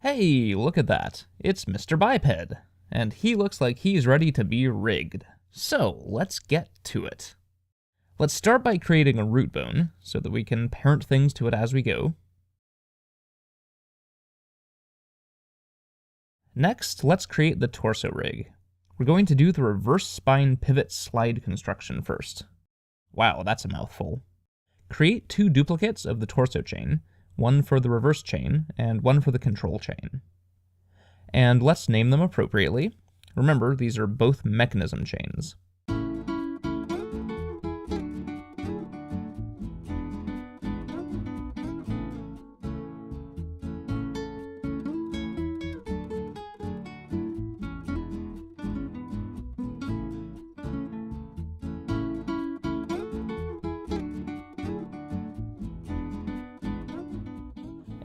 Hey, look at that. It's Mr. Biped, and he looks like he's ready to be rigged. So, let's get to it. Let's start by creating a root bone, so that we can parent things to it as we go. Next, let's create the torso rig. We're going to do the reverse spine pivot slide construction first. Wow, that's a mouthful. Create 2 duplicates of the torso chain, one for the reverse chain, and one for the control chain. And let's name them appropriately. Remember, these are both mechanism chains.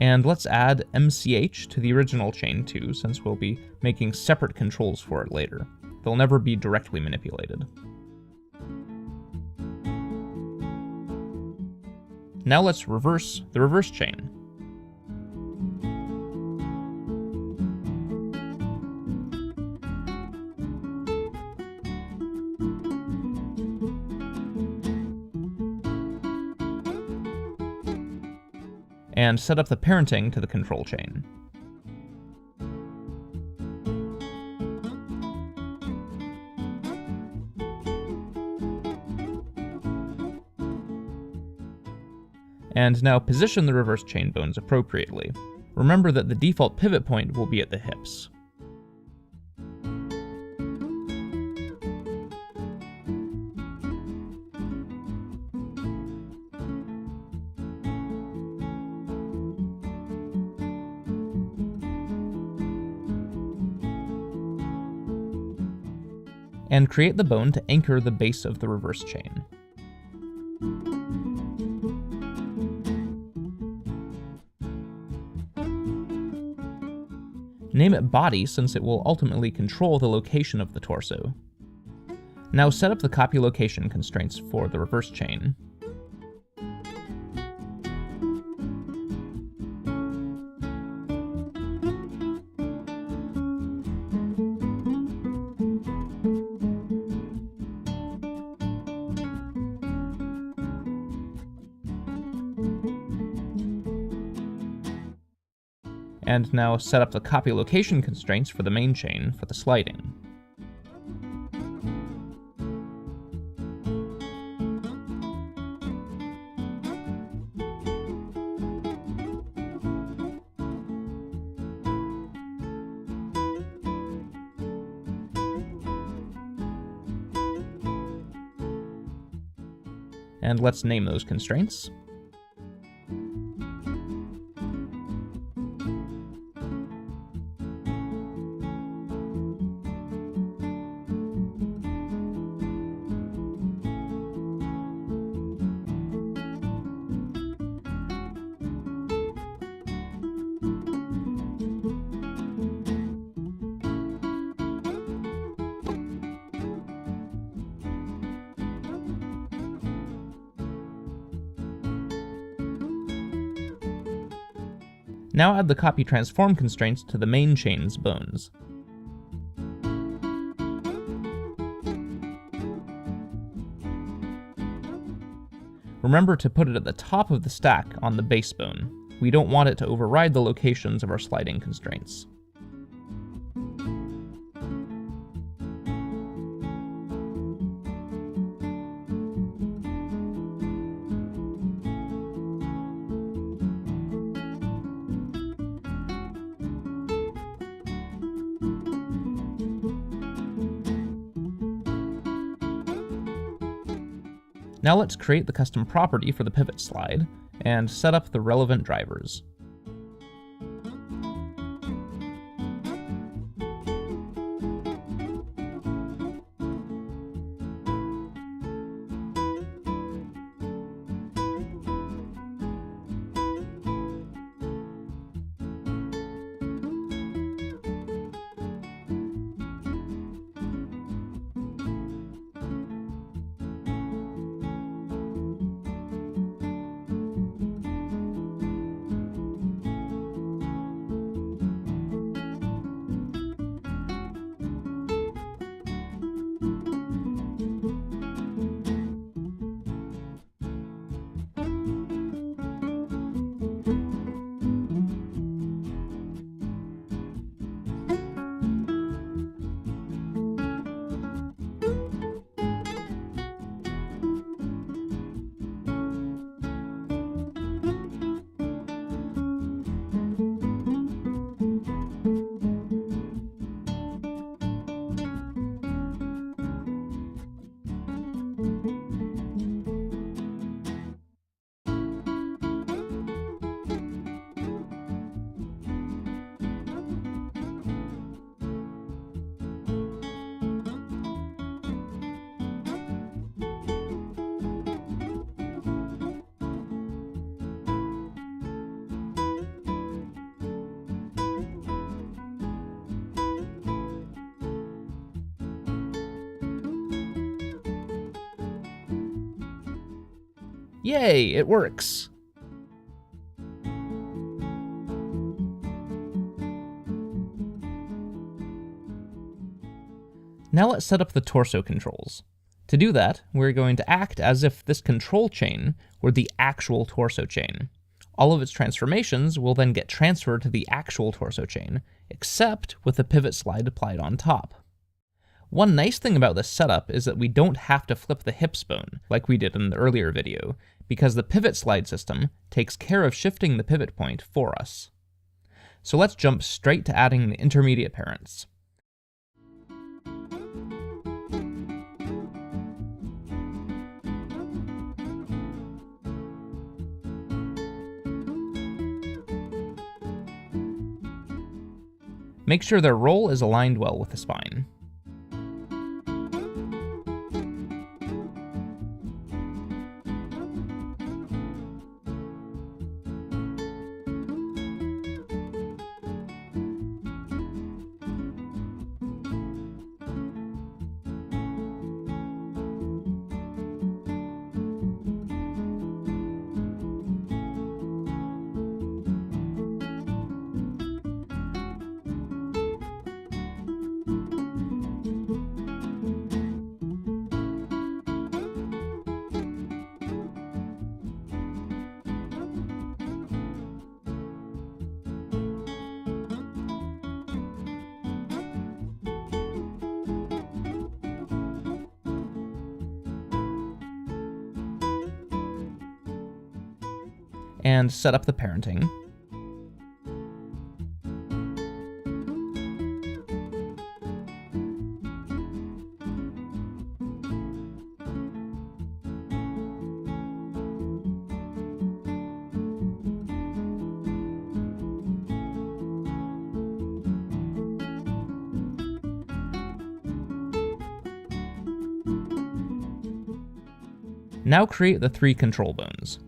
And let's add MCH to the original chain too, since we'll be making separate controls for it later. They'll never be directly manipulated. Now let's reverse the reverse chain. And set up the parenting to the control chain. And now position the reverse chain bones appropriately. Remember that the default pivot point will be at the hips. And create the bone to anchor the base of the reverse chain. Name it body since it will ultimately control the location of the torso. Now set up the copy location constraints for the reverse chain. And now set up the copy location constraints for the main chain for the sliding. And let's name those constraints. Now add the copy transform constraints to the main chain's bones. Remember to put it at the top of the stack on the base bone. We don't want it to override the locations of our sliding constraints. Now let's create the custom property for the pivot slide, and set up the relevant drivers. Yay, it works! Now let's set up the torso controls. To do that, we're going to act as if this control chain were the actual torso chain. All of its transformations will then get transferred to the actual torso chain, except with the pivot slide applied on top. One nice thing about this setup is that we don't have to flip the hips bone, like we did in the earlier video, because the pivot slide system takes care of shifting the pivot point for us. So let's jump straight to adding the intermediate parents. Make sure their roll is aligned well with the spine. And set up the parenting. Now create the 3 control bones.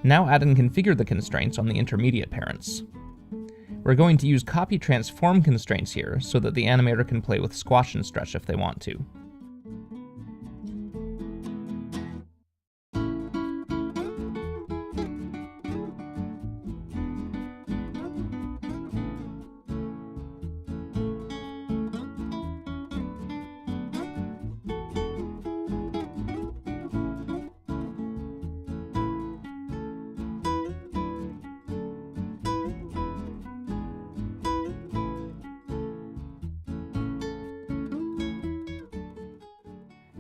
Now add and configure the constraints on the intermediate parents. We're going to use copy transform constraints here so that the animator can play with squash and stretch if they want to.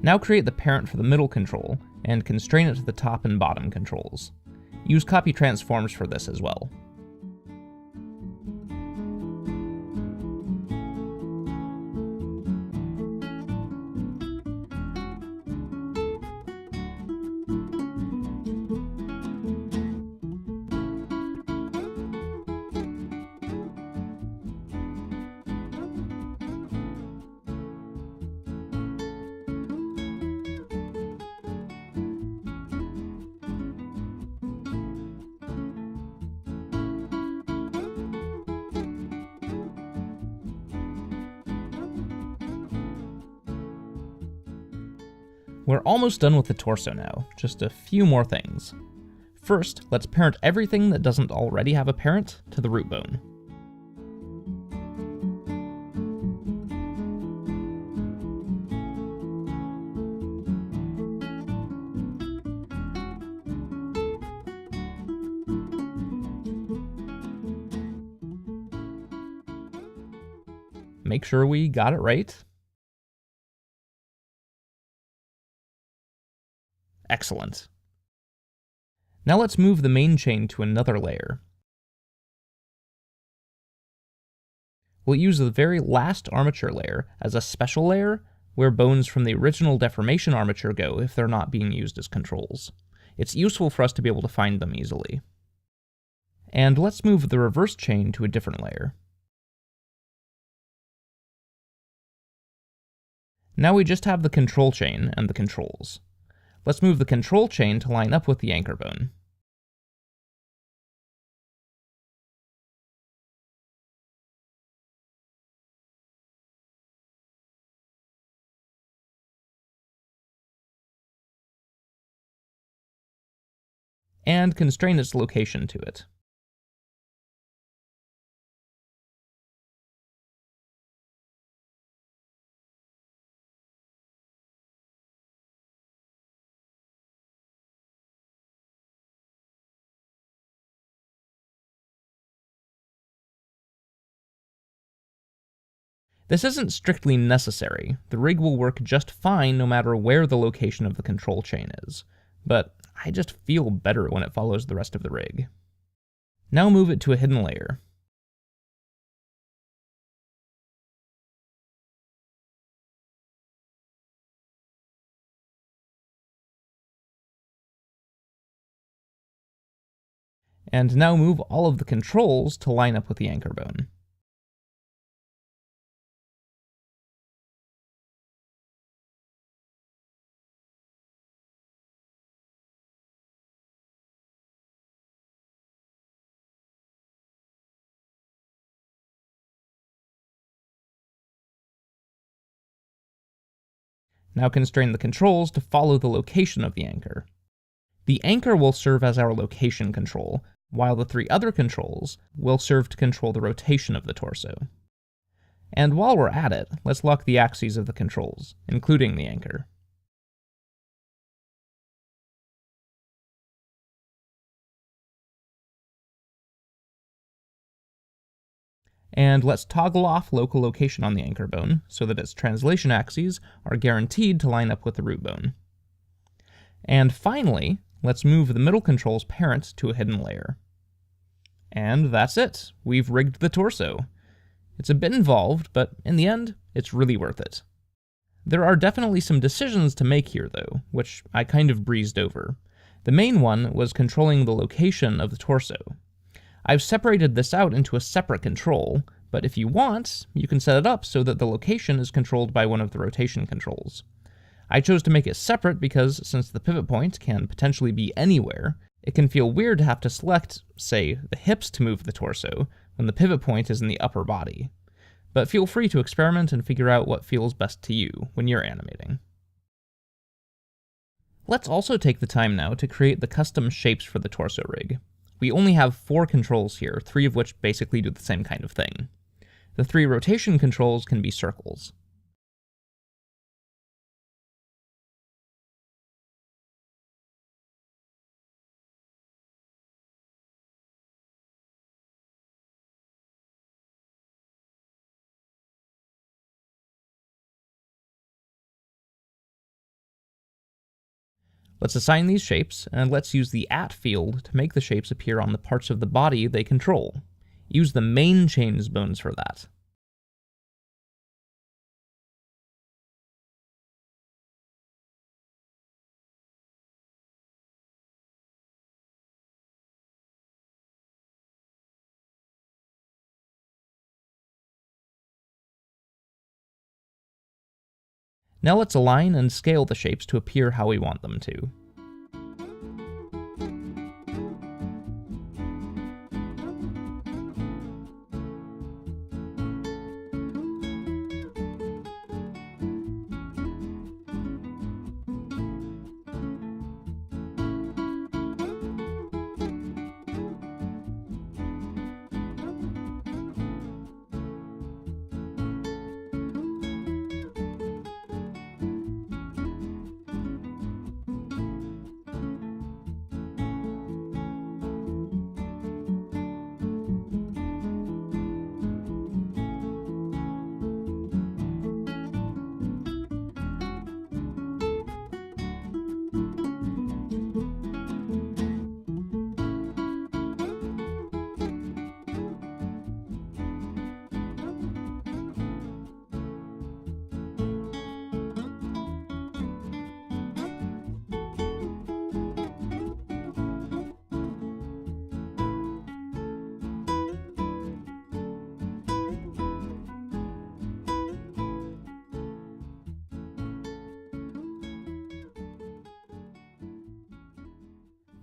Now create the parent for the middle control, and constrain it to the top and bottom controls. Use copy transforms for this as well. We're almost done with the torso now, just a few more things. First, let's parent everything that doesn't already have a parent to the root bone. Make sure we got it right. Excellent. Now let's move the main chain to another layer. We'll use the very last armature layer as a special layer where bones from the original deformation armature go if they're not being used as controls. It's useful for us to be able to find them easily. And let's move the reverse chain to a different layer. Now we just have the control chain and the controls. Let's move the control chain to line up with the anchor bone. And constrain its location to it. This isn't strictly necessary. The rig will work just fine no matter where the location of the control chain is, but I just feel better when it follows the rest of the rig. Now move it to a hidden layer. And now move all of the controls to line up with the anchor bone. Now constrain the controls to follow the location of the anchor. The anchor will serve as our location control, while the 3 other controls will serve to control the rotation of the torso. And while we're at it, let's lock the axes of the controls, including the anchor. And let's toggle off local location on the anchor bone so that its translation axes are guaranteed to line up with the root bone. And finally, let's move the middle control's parent to a hidden layer. And that's it. We've rigged the torso. It's a bit involved, but in the end, it's really worth it. There are definitely some decisions to make here though, which I kind of breezed over. The main one was controlling the location of the torso. I've separated this out into a separate control, but if you want, you can set it up so that the location is controlled by one of the rotation controls. I chose to make it separate because, since the pivot point can potentially be anywhere, it can feel weird to have to select, say, the hips to move the torso, when the pivot point is in the upper body. But feel free to experiment and figure out what feels best to you when you're animating. Let's also take the time now to create the custom shapes for the torso rig. We only have 4 controls here, 3 of which basically do the same kind of thing. The 3 rotation controls can be circles. Let's assign these shapes, and let's use the at field to make the shapes appear on the parts of the body they control. Use the main chain's bones for that. Now let's align and scale the shapes to appear how we want them to.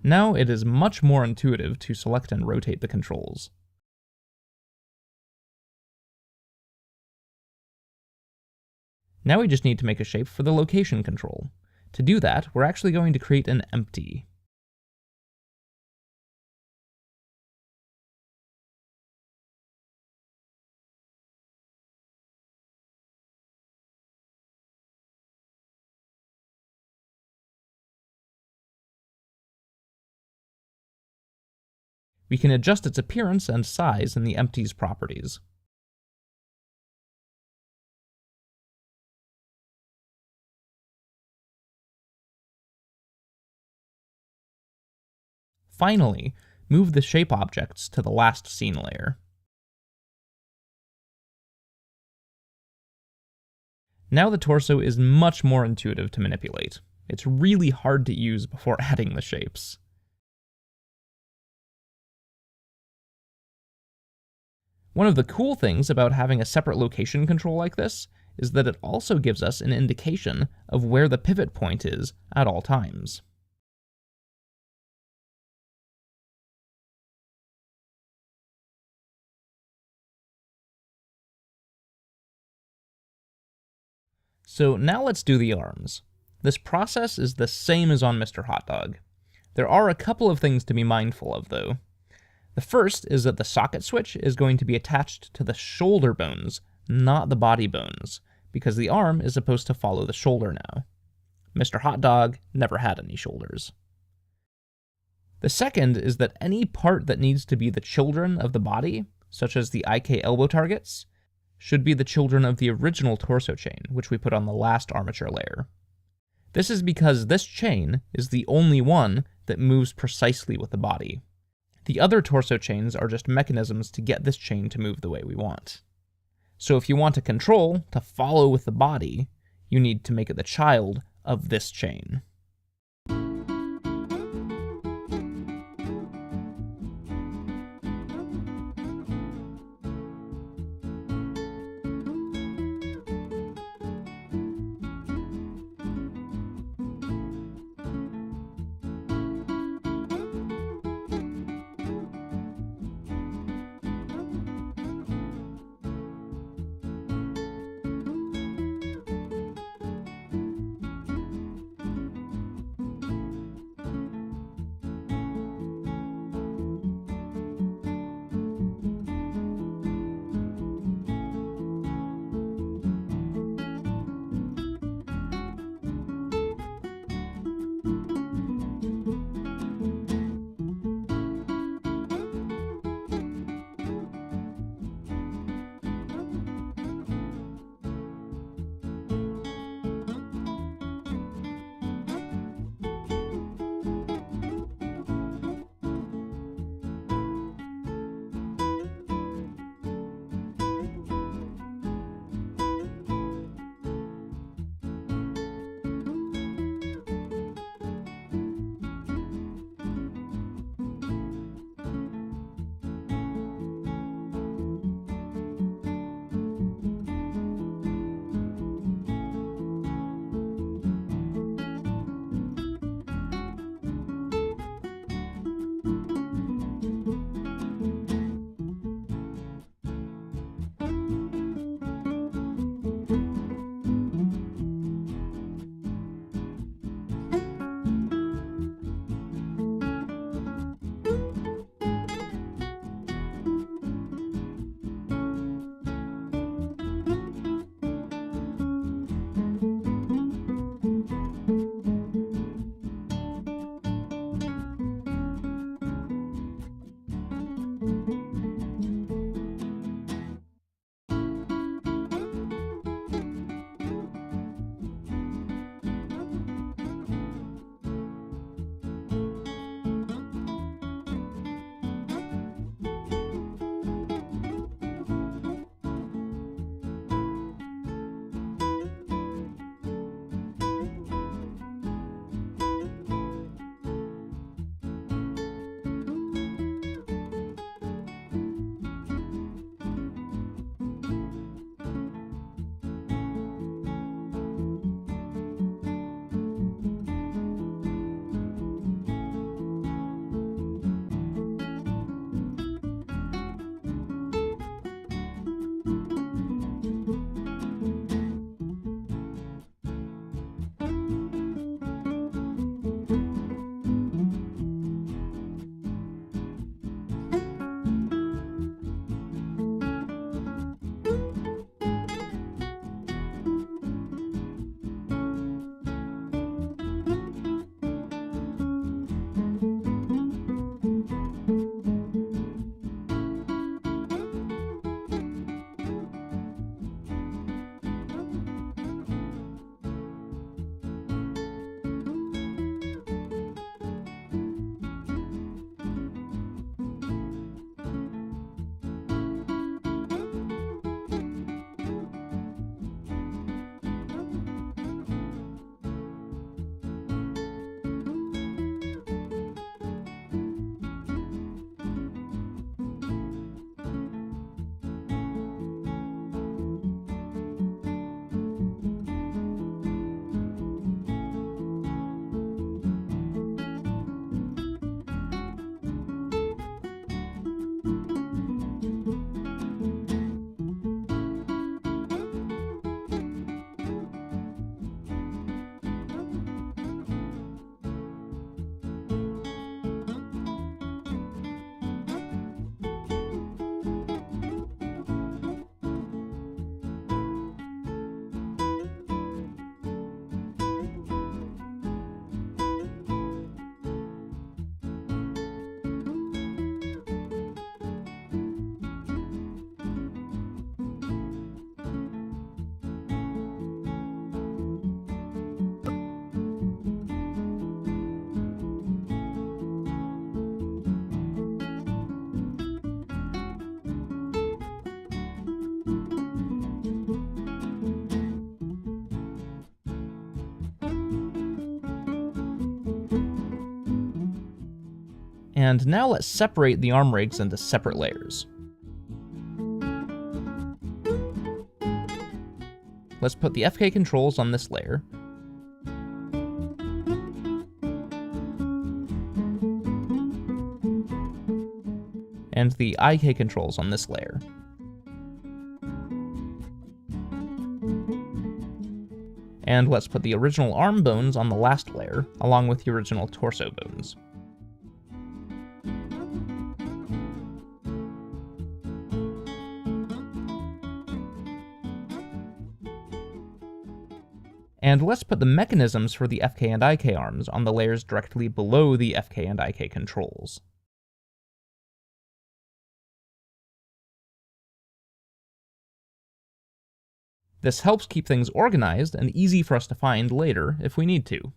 Now it is much more intuitive to select and rotate the controls. Now we just need to make a shape for the location control. To do that, we're actually going to create an empty. We can adjust its appearance and size in the empty's properties. Finally, move the shape objects to the last scene layer. Now the torso is much more intuitive to manipulate. It's really hard to use before adding the shapes. One of the cool things about having a separate location control like this is that it also gives us an indication of where the pivot point is at all times. So now let's do the arms. This process is the same as on Mr. Hot Dog. There are a couple of things to be mindful of, though. The first is that the socket switch is going to be attached to the shoulder bones, not the body bones, because the arm is supposed to follow the shoulder now. Mr. Hot Dog never had any shoulders. The second is that any part that needs to be the children of the body, such as the IK elbow targets, should be the children of the original torso chain, which we put on the last armature layer. This is because this chain is the only one that moves precisely with the body. The other torso chains are just mechanisms to get this chain to move the way we want. So if you want a control to follow with the body, you need to make it the child of this chain. And now let's separate the arm rigs into separate layers. Let's put the FK controls on this layer, and the IK controls on this layer. And let's put the original arm bones on the last layer, along with the original torso bones. And let's put the mechanisms for the FK and IK arms on the layers directly below the FK and IK controls. This helps keep things organized and easy for us to find later if we need to.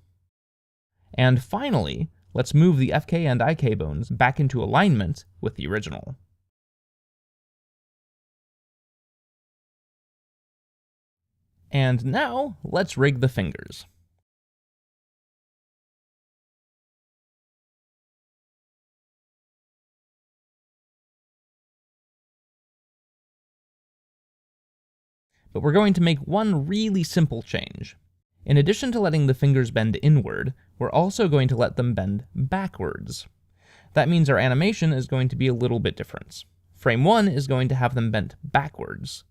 And finally, let's move the FK and IK bones back into alignment with the original. And now, let's rig the fingers. But we're going to make one really simple change. In addition to letting the fingers bend inward, we're also going to let them bend backwards. That means our animation is going to be a little bit different. Frame 1 is going to have them bent backwards.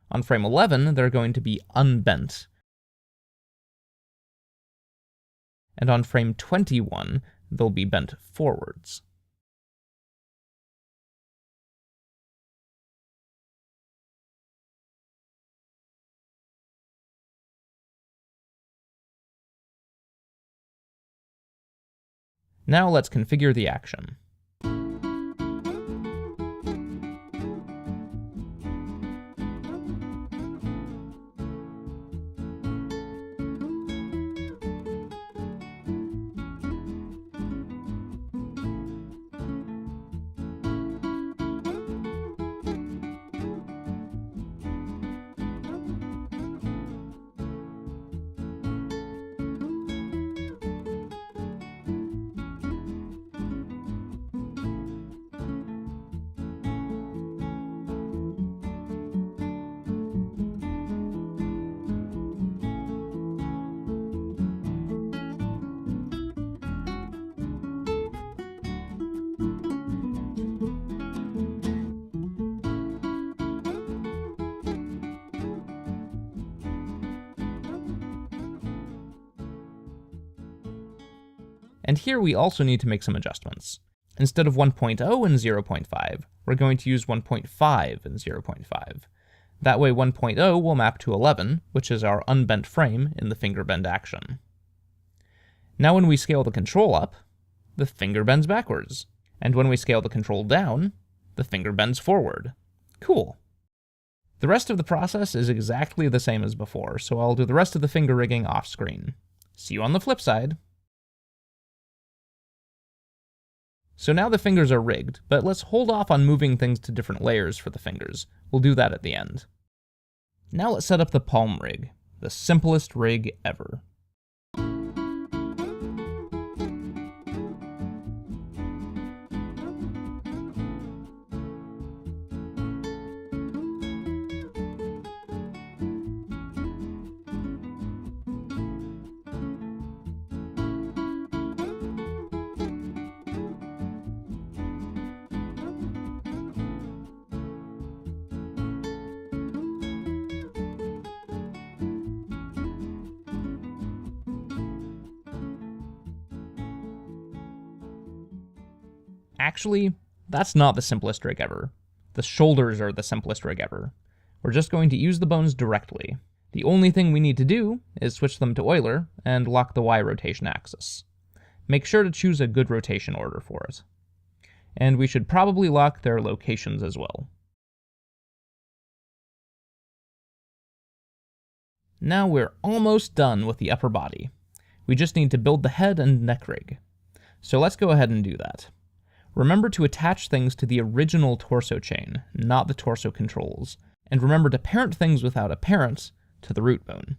On frame 11, they're going to be unbent. And on frame 21, they'll be bent forwards. Now let's configure the action. And here we also need to make some adjustments. Instead of 1.0 and 0.5, we're going to use 1.5 and 0.5. That way 1.0 will map to 11, which is our unbent frame in the finger bend action. Now when we scale the control up, the finger bends backwards. And when we scale the control down, the finger bends forward. Cool. The rest of the process is exactly the same as before, so I'll do the rest of the finger rigging off screen. See you on the flip side. So now the fingers are rigged, but let's hold off on moving things to different layers for the fingers. We'll do that at the end. Now let's set up the palm rig, the simplest rig ever. Actually, that's not the simplest rig ever. The shoulders are the simplest rig ever. We're just going to use the bones directly. The only thing we need to do is switch them to Euler and lock the Y rotation axis. Make sure to choose a good rotation order for it. And we should probably lock their locations as well. Now we're almost done with the upper body. We just need to build the head and neck rig. So let's go ahead and do that. Remember to attach things to the original torso chain, not the torso controls. And remember to parent things without a parent to the root bone.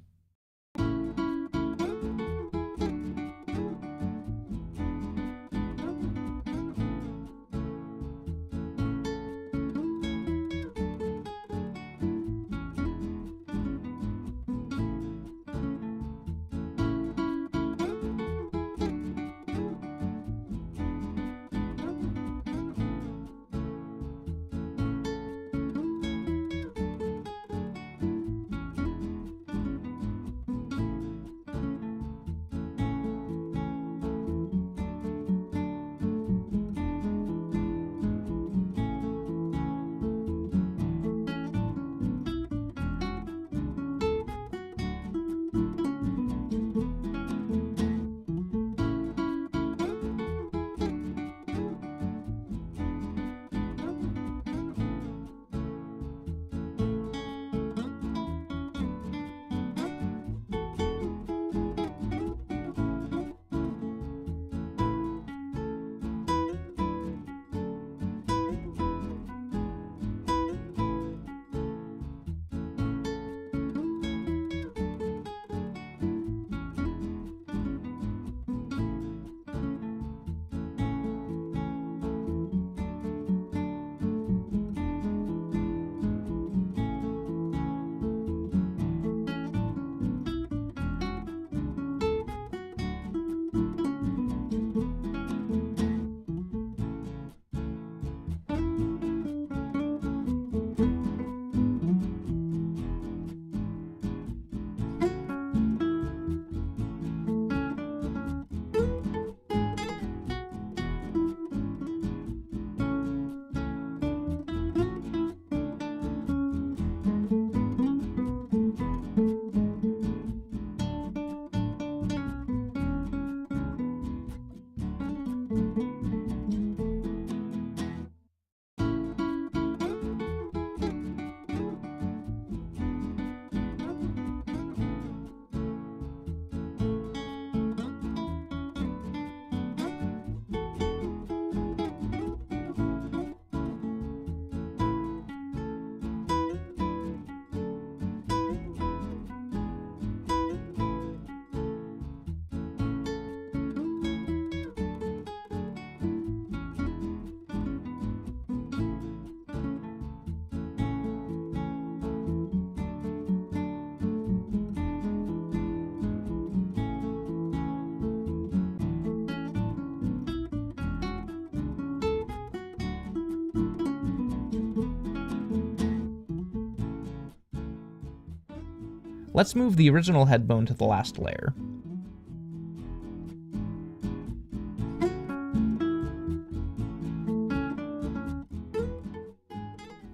Let's move the original head bone to the last layer.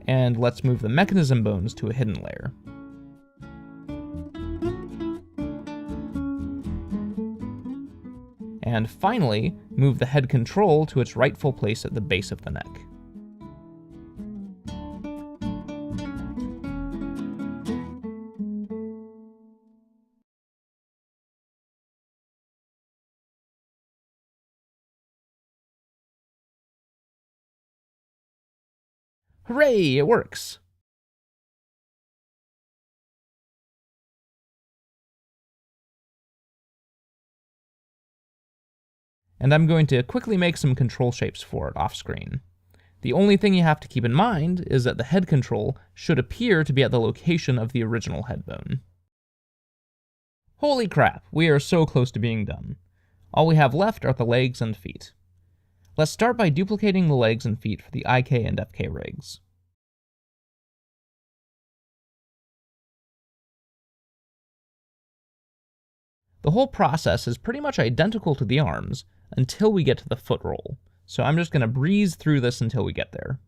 And let's move the mechanism bones to a hidden layer. And finally, move the head control to its rightful place at the base of the neck. Hooray, it works! And I'm going to quickly make some control shapes for it off screen. The only thing you have to keep in mind is that the head control should appear to be at the location of the original head bone. Holy crap, we are so close to being done. All we have left are the legs and feet. Let's start by duplicating the legs and feet for the IK and FK rigs. The whole process is pretty much identical to the arms until we get to the foot roll, so I'm just going to breeze through this until we get there.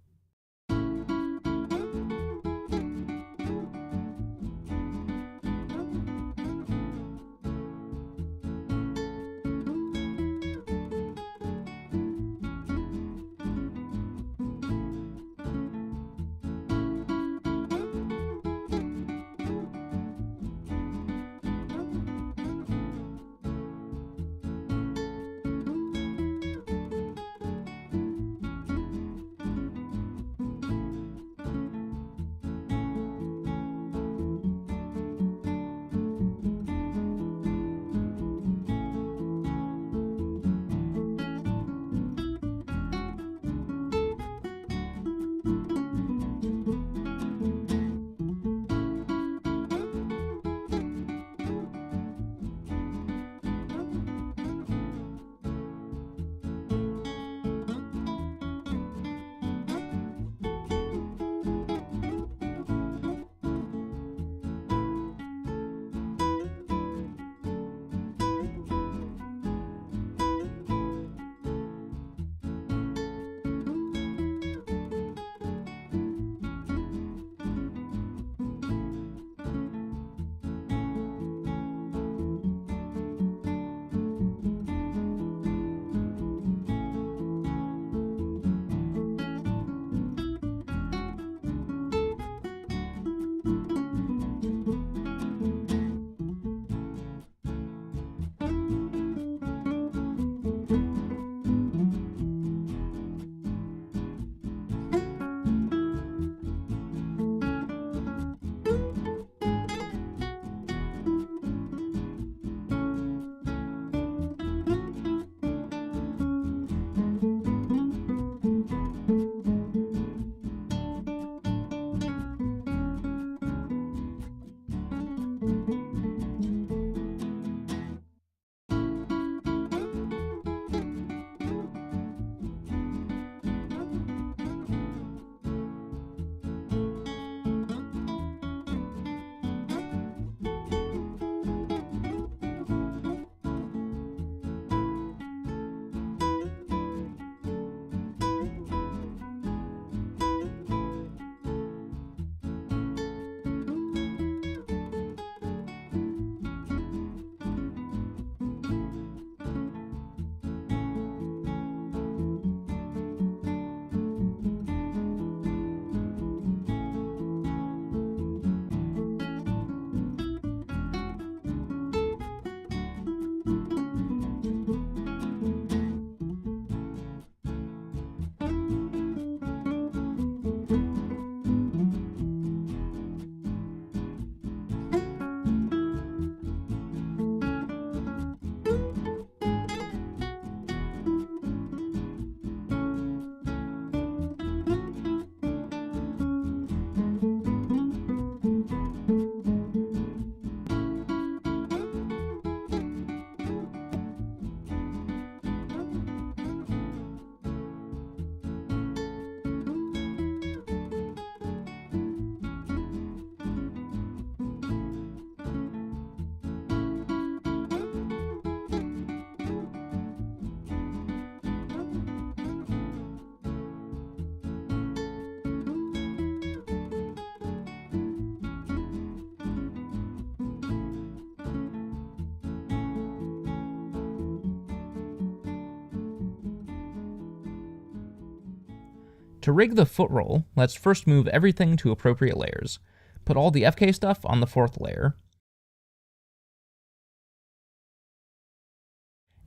To rig the foot roll, let's first move everything to appropriate layers. Put all the FK stuff on the 4th layer,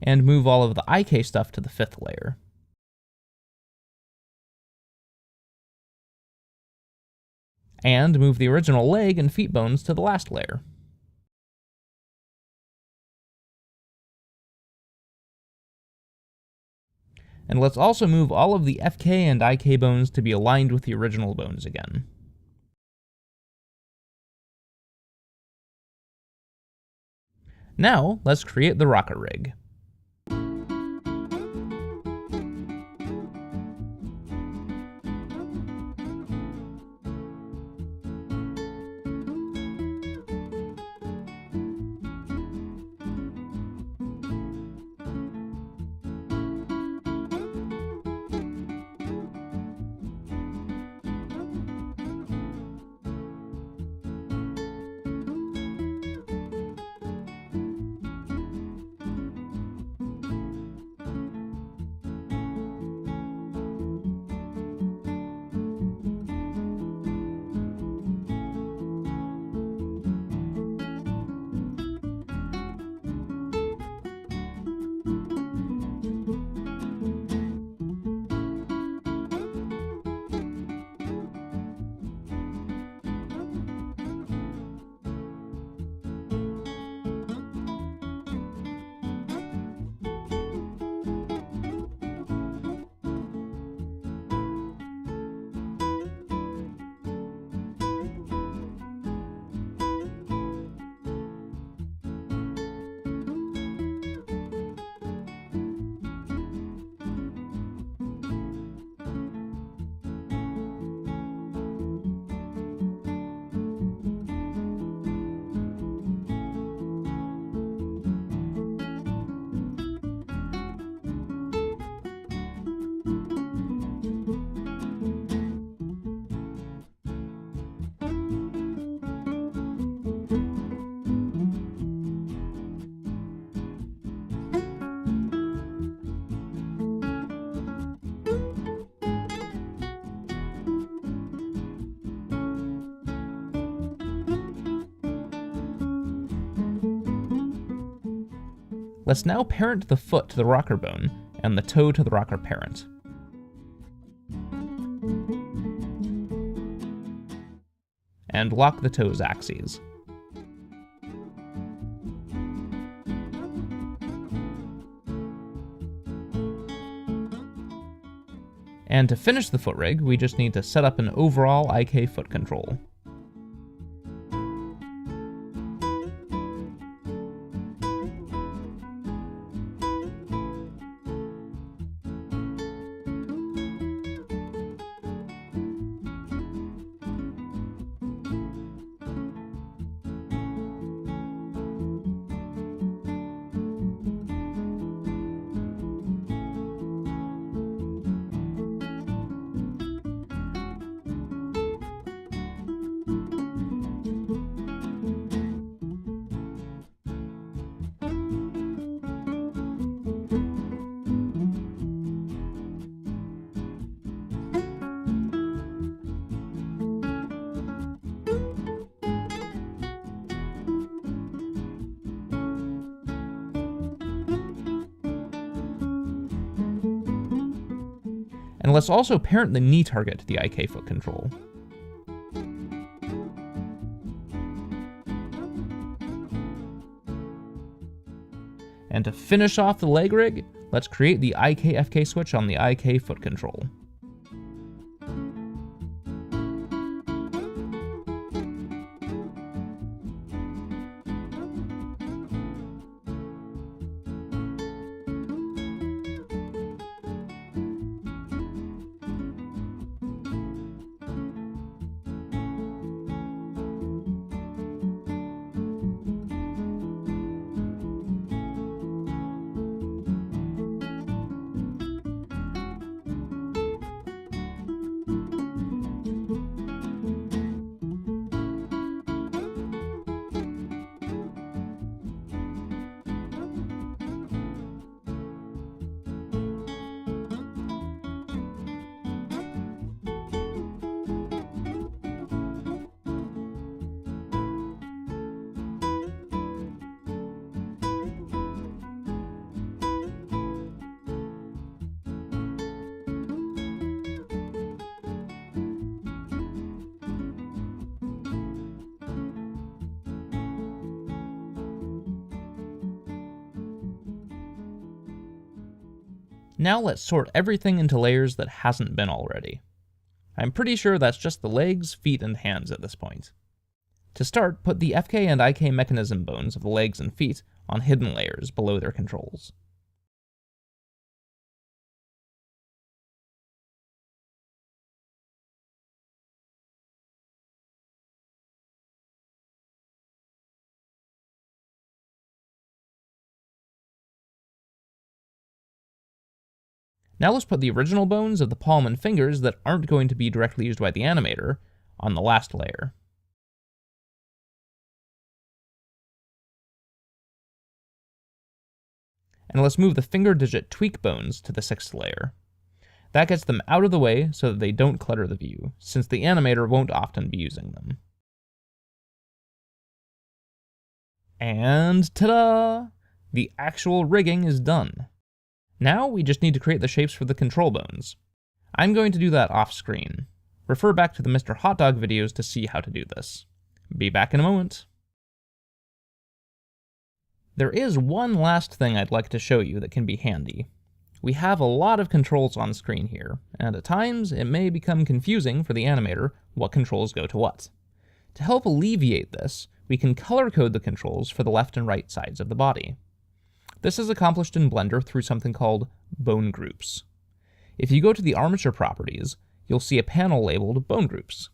and move all of the IK stuff to the 5th layer. And move the original leg and feet bones to the last layer. And let's also move all of the FK and IK bones to be aligned with the original bones again. Now, let's create the rocker rig. Let's now parent the foot to the rocker bone, and the toe to the rocker parent. And lock the toes' axes. And to finish the foot rig, we just need to set up an overall IK foot control. And let's also parent the knee target to the IK foot control. And to finish off the leg rig, let's create the IK-FK switch on the IK foot control. Now let's sort everything into layers that hasn't been already. I'm pretty sure that's just the legs, feet, and hands at this point. To start, put the FK and IK mechanism bones of the legs and feet on hidden layers below their controls. Now let's put the original bones of the palm and fingers that aren't going to be directly used by the animator on the last layer. And let's move the finger digit tweak bones to the 6th layer. That gets them out of the way so that they don't clutter the view, since the animator won't often be using them. And ta-da! The actual rigging is done. Now we just need to create the shapes for the control bones. I'm going to do that off screen. Refer back to the Mr. Hotdog videos to see how to do this. Be back in a moment. There is one last thing I'd like to show you that can be handy. We have a lot of controls on screen here, and at times it may become confusing for the animator what controls go to what. To help alleviate this, we can color code the controls for the left and right sides of the body. This is accomplished in Blender through something called bone groups. If you go to the armature properties, you'll see a panel labeled bone groups.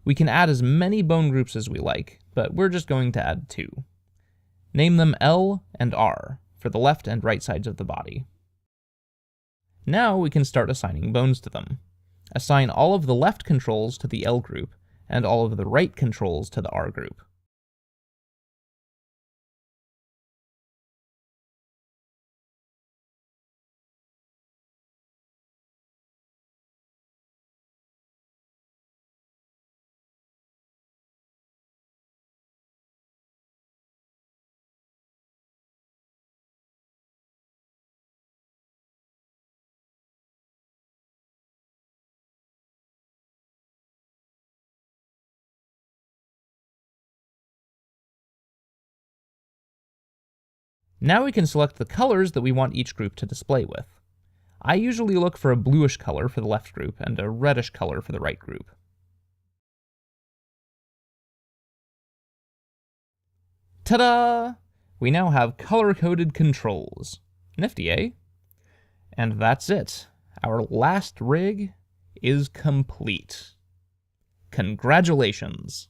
We can add as many bone groups as we like, but we're just going to add 2. Name them L and R for the left and right sides of the body. Now we can start assigning bones to them. Assign all of the left controls to the L group, and all of the right controls to the R group. Now we can select the colors that we want each group to display with. I usually look for a bluish color for the left group and a reddish color for the right group. Ta-da! We now have color-coded controls. Nifty, eh? And that's it. Our last rig is complete. Congratulations!